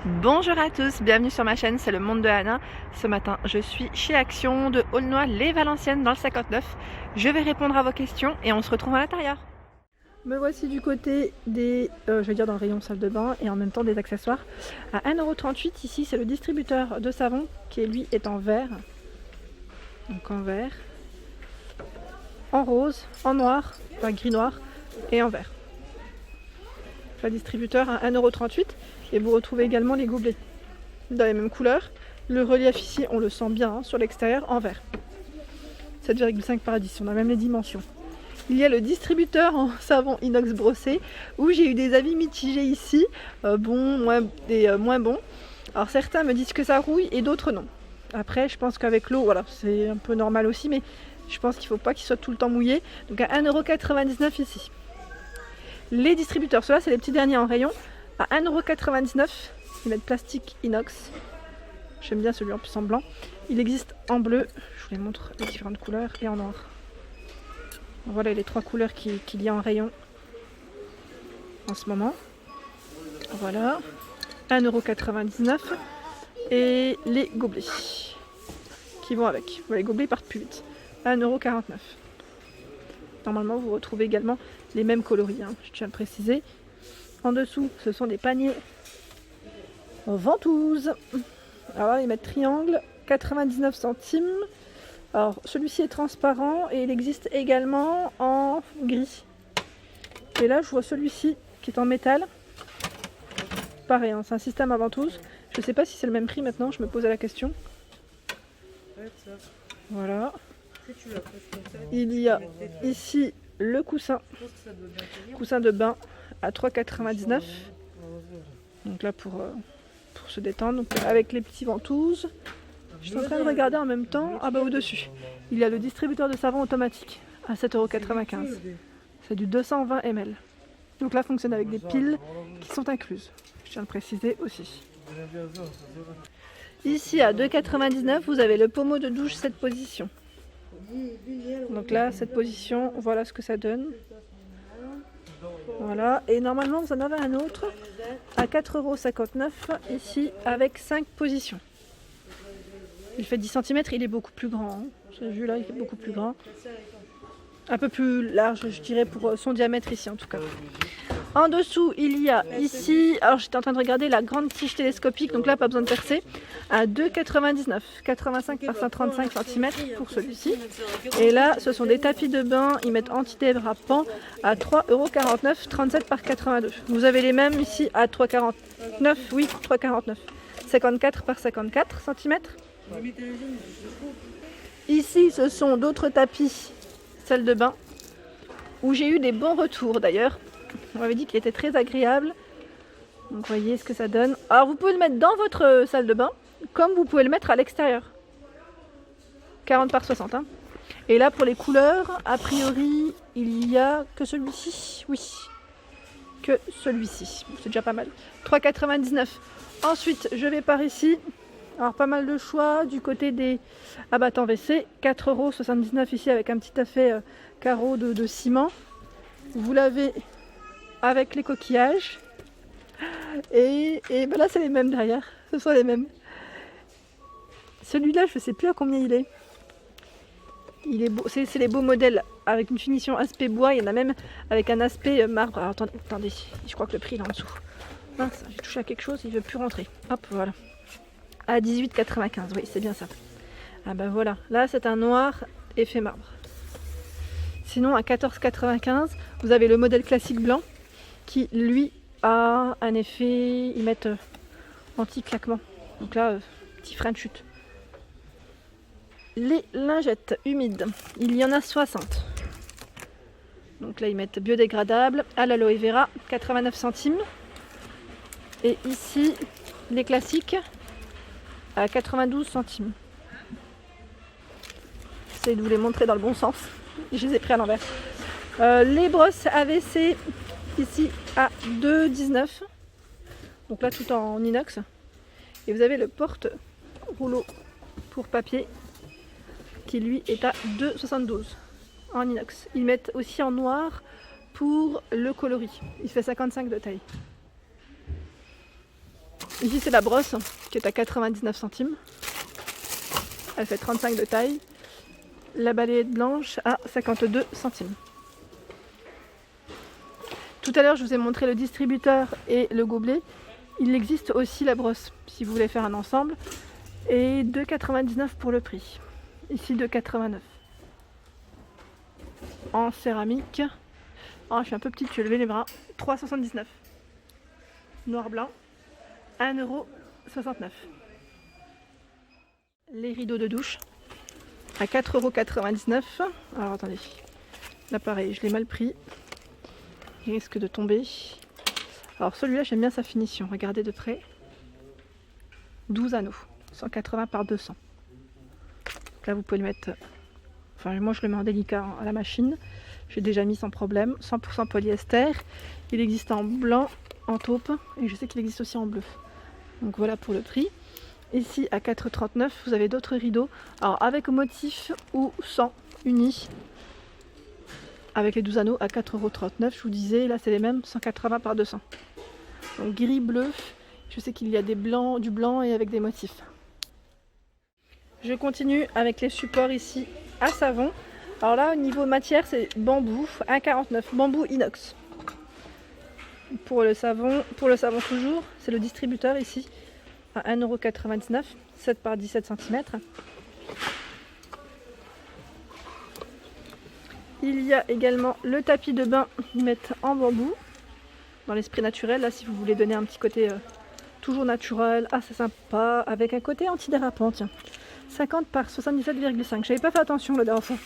Bonjour à tous, bienvenue sur ma chaîne, c'est le monde de Anna. Ce matin, je suis chez Action de Aulnoy-les-Valenciennes dans le 59. Je vais répondre à vos questions et on se retrouve à l'intérieur. Me voici du côté des, je vais dire dans le rayon salle de bain et en même temps des accessoires. À 1,38 €, ici c'est le distributeur de savon qui lui est en vert. Donc en vert, en rose, en noir, enfin gris noir et en vert. Le distributeur à 1,38 € et vous retrouvez également les gobelets dans les mêmes couleurs. Le relief ici, on le sent bien sur l'extérieur en vert. 7,5 par 10, on a même les dimensions. Il y a le distributeur en savon inox brossé où j'ai eu des avis mitigés ici, bons, moins bons. Alors certains me disent que ça rouille et d'autres non. Après, je pense qu'avec l'eau, voilà, c'est un peu normal aussi, mais je pense qu'il ne faut pas qu'il soit tout le temps mouillé. Donc à 1,99 € ici. Les distributeurs, ceux-là, c'est les petits derniers en rayon. À 1,99 €, ils mettent plastique inox. J'aime bien celui en plus en blanc. Il existe en bleu, je vous les montre les différentes couleurs, et en noir. Voilà les trois couleurs qu'il y a en rayon en ce moment. Voilà, 1,99 €. Et les gobelets qui vont avec. Voilà, les gobelets partent plus vite. 1,49 €. Normalement, vous retrouvez également les mêmes coloris, hein, je tiens à le préciser. En dessous, ce sont des paniers ventouses. Alors là, ils mettent triangle, 99 centimes. Alors, celui-ci est transparent et il existe également en gris. Et là, je vois celui-ci qui est en métal. Pareil, hein, c'est un système à ventouse. Je ne sais pas si c'est le même prix maintenant, je me posais la question. Voilà. Il y a ici le coussin de bain à 3,99 €. Donc là pour se détendre, donc avec les petits ventouses. Je suis en train de regarder en même temps. Ah bah au-dessus, il y a le distributeur de savon automatique à 7,95 €. C'est du 220 ml. Donc là fonctionne avec des piles qui sont incluses. Je tiens à le préciser aussi. Ici à 2,99 € vous avez le pommeau de douche 7 positions. Donc là, cette position, voilà ce que ça donne. Voilà, et normalement vous en avez un autre à 4,59 € ici avec 5 positions. Il fait 10 cm, il est beaucoup plus grand. Hein. J'ai vu là, il est beaucoup plus grand. Un peu plus large, je dirais, pour son diamètre ici en tout cas. En dessous, il y a ici, alors j'étais en train de regarder la grande tige télescopique, donc là pas besoin de percer, à 2,99 €, 85 par 135 cm pour celui-ci. Et là, ce sont des tapis de bain, ils mettent antidérapant à 3,49 €, 37 par 82. Vous avez les mêmes ici à 3,49 €, oui, 3,49 €, 54 par 54 cm. Ici, ce sont d'autres tapis, salle de bain, où j'ai eu des bons retours d'ailleurs. On m'avait dit qu'il était très agréable. Donc voyez ce que ça donne. Alors vous pouvez le mettre dans votre salle de bain, comme vous pouvez le mettre à l'extérieur. 40 par 60. Hein. Et là pour les couleurs, a priori, il y a que celui-ci. Oui, que celui-ci. C'est déjà pas mal. 3,99 €. Ensuite, je vais par ici. Alors pas mal de choix du côté des abattants WC. 4,79 € ici avec un petit effet carreau de ciment. Vous l'avez avec les coquillages. Et ben là c'est les mêmes derrière. Ce sont les mêmes. Celui-là je ne sais plus à combien il est. Il est beau. C'est les beaux modèles avec une finition aspect bois. Il y en a même avec un aspect marbre. Alors attendez, je crois que le prix est en dessous. Mince, j'ai touché à quelque chose, il ne veut plus rentrer. Hop, voilà. À 18,95 €, oui c'est bien ça. Ah ben voilà, là c'est un noir effet marbre. Sinon à 14,95 €, vous avez le modèle classique blanc qui lui a un effet, ils mettent anti-claquement. Donc là, petit frein de chute. Les lingettes humides, il y en a 60. Donc là ils mettent biodégradable à l'aloe vera, 89 centimes. Et ici, les classiques à 92 centimes. J'essaie de vous les montrer dans le bon sens. Je les ai pris à l'envers. Les brosses AVC ici à 2,19 €. Donc là tout en inox. Et vous avez le porte-rouleau pour papier qui lui est à 2,72 € en inox. Ils mettent aussi en noir pour le coloris. Il fait 55 de taille. Ici c'est la brosse qui est à 99 centimes. Elle fait 35 de taille. La balayette blanche à 52 centimes. Tout à l'heure je vous ai montré le distributeur et le gobelet. Il existe aussi la brosse si vous voulez faire un ensemble. Et 2,99 pour le prix. Ici 2,89. En céramique. Oh, je suis un peu petite, je vais lever les bras. 3,79. Noir blanc. 1,69 €. Les rideaux de douche à 4,99 €. Alors attendez. Là pareil, je l'ai mal pris. Il risque de tomber. Alors celui-là, j'aime bien sa finition. Regardez de près. 12 anneaux. 180 par 200. Donc là, vous pouvez le mettre... Enfin, moi, je le mets en délicat à la machine. J'ai déjà mis sans problème. 100% polyester. Il existe en blanc, en taupe. Et je sais qu'il existe aussi en bleu. Donc voilà pour le prix. Ici, à 4,39 €, vous avez d'autres rideaux. Alors, avec motif ou sans, unis. Avec les 12 anneaux à 4,39 €. Je vous disais, là, c'est les mêmes. 180 par 200. Donc gris, bleu. Je sais qu'il y a du blanc et avec des motifs. Je continue avec les supports ici à savon. Alors là, au niveau matière, c'est bambou, 1,49 €, bambou inox. Pour le savon toujours, c'est le distributeur ici, à 1,99 €, 7 par 17 cm. Il y a également le tapis de bain, ils mettent en bambou, dans l'esprit naturel, là si vous voulez donner un petit côté toujours naturel. Ah, c'est sympa, avec un côté antidérapant, tiens. 50 par 77,5. J'avais pas fait attention la dernière fois.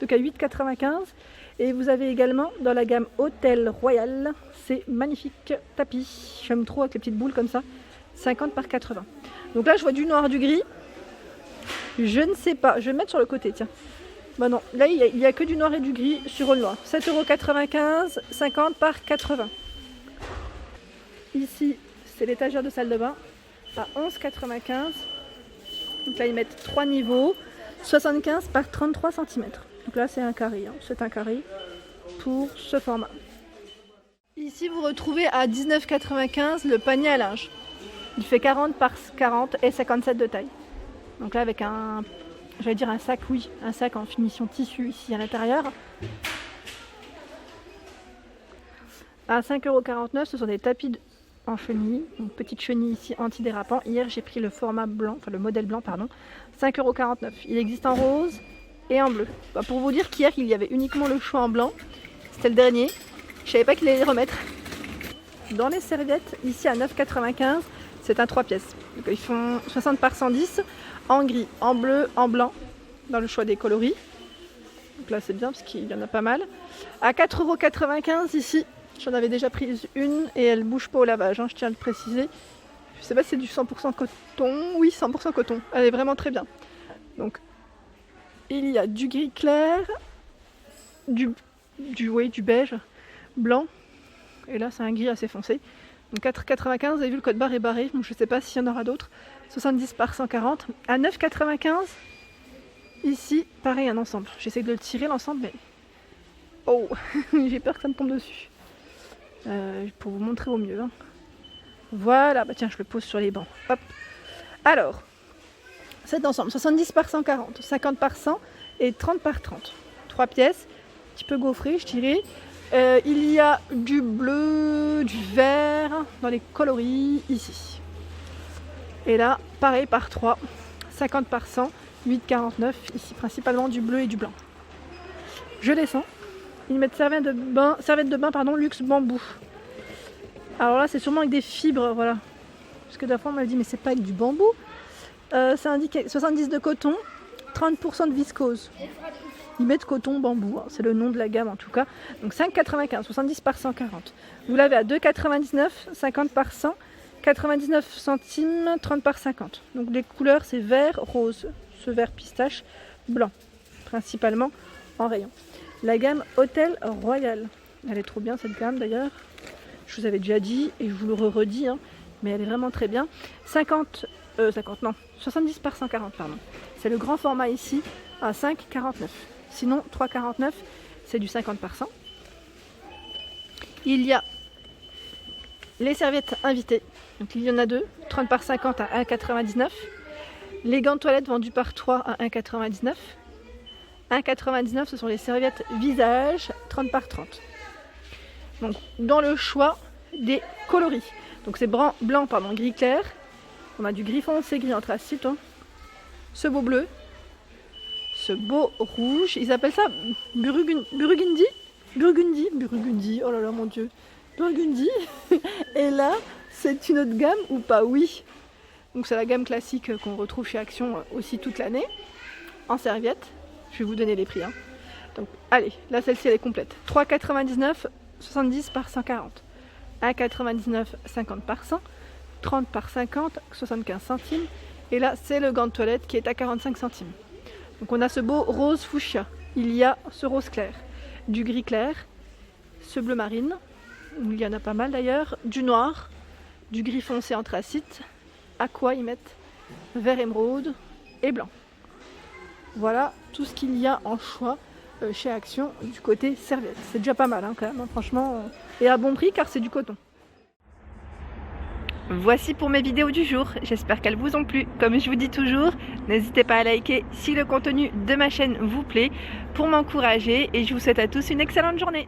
Donc à 8,95 €. Et vous avez également dans la gamme Hôtel Royal, ces magnifiques tapis. J'aime trop avec les petites boules comme ça. 50 par 80. Donc là, je vois du noir, du gris. Je ne sais pas. Je vais mettre sur le côté, tiens. Bah non, là, il n'y a que du noir et du gris sur le noir. 7,95 €, 50 par 80. Ici, c'est l'étagère de salle de bain à 11,95 €. Donc là, ils mettent 3 niveaux, 75 par 33 cm. Donc là, c'est un carré. C'est un carré pour ce format. Ici, vous retrouvez à 19,95 € le panier à linge. Il fait 40 par 40 et 57 de taille. Donc là, avec un sac, oui, un sac en finition tissu ici à l'intérieur. À 5,49 €, ce sont des tapis en chenille, une petite chenille ici antidérapant. Hier j'ai pris le format blanc, enfin le modèle blanc pardon, 5,49 €. Il existe en rose et en bleu. Bah, pour vous dire qu'hier il y avait uniquement le choix en blanc, c'était le dernier. Je savais pas qu'il allait les remettre. Dans les serviettes, ici à 9,95 €, c'est un 3 pièces. Donc, ils font 60 par 110, en gris, en bleu, en blanc, dans le choix des coloris. Donc là c'est bien parce qu'il y en a pas mal. À 4,95 € ici. J'en avais déjà prise une et elle bouge pas au lavage, je tiens à le préciser. Je sais pas si c'est du 100% coton. Oui, 100% coton. Elle est vraiment très bien. Donc, il y a du gris clair, du beige, blanc. Et là, c'est un gris assez foncé. Donc 4,95 €, vous avez vu le code barre est barré. Donc je sais pas s'il y en aura d'autres. 70 par 140. À 9,95 €. Ici, pareil, un ensemble. J'essaie de le tirer l'ensemble, mais... Oh, j'ai peur que ça me tombe dessus. Pour vous montrer au mieux. Voilà, bah tiens, je le pose sur les bancs. Hop. Alors, cet ensemble, 70 par 140, 50 par 100 et 30 par 30. 3 pièces, un petit peu gaufré, je dirais. Il y a du bleu, du vert dans les coloris ici. Et là, pareil par 3, 50 par 100, 8,49. Ici, principalement du bleu et du blanc. Je descends. Ils mettent serviette de bain, luxe bambou. Alors là, c'est sûrement avec des fibres, voilà. Parce que d'abord, on m'a dit, mais c'est pas avec du bambou. C'est indiqué 70 de coton, 30% de viscose. Ils mettent coton bambou, c'est le nom de la gamme en tout cas. Donc 5,95, 70 par 140. Vous l'avez à 2,99, 50 par 100, 99 centimes, 30 par 50. Donc les couleurs, c'est vert, rose, ce vert pistache, blanc, principalement en rayon. La gamme Hôtel Royal. Elle est trop bien cette gamme d'ailleurs. Je vous avais déjà dit et je vous le redis, mais elle est vraiment très bien. 70 par 140 pardon. C'est le grand format ici à 5,49. Sinon 3,49 c'est du 50 par 100. Il y a les serviettes invitées, donc il y en a 2, 30 par 50 à 1,99 €. Les gants de toilette vendus par 3 à 1,99 €. 1,99 € ce sont les serviettes visage 30 par 30. Donc dans le choix des coloris, donc c'est blanc, gris clair, on a du gris foncé, gris anthracite, hein. Ce beau bleu, ce beau rouge, ils appellent ça burgundy, oh là là mon dieu, burgundy. Et là c'est une autre gamme ou pas, oui, donc c'est la gamme classique qu'on retrouve chez Action aussi toute l'année en serviette. Je vais vous donner les prix, hein. Donc allez, là celle-ci elle est complète, 3,99 €, 70 par 140, 1,99 €, 50 par 100, 30 par 50, 75 centimes. Et là c'est le gant de toilette qui est à 45 centimes. Donc on a ce beau rose fuchsia, il y a ce rose clair, du gris clair, ce bleu marine, il y en a pas mal d'ailleurs, du noir, du gris foncé anthracite, aqua ils mettent, vert émeraude et blanc. Voilà tout ce qu'il y a en choix chez Action du côté serviette. C'est déjà pas mal, hein, quand même, hein, franchement, et à bon prix car c'est du coton. Voici pour mes vidéos du jour, j'espère qu'elles vous ont plu. Comme je vous dis toujours, n'hésitez pas à liker si le contenu de ma chaîne vous plaît pour m'encourager et je vous souhaite à tous une excellente journée.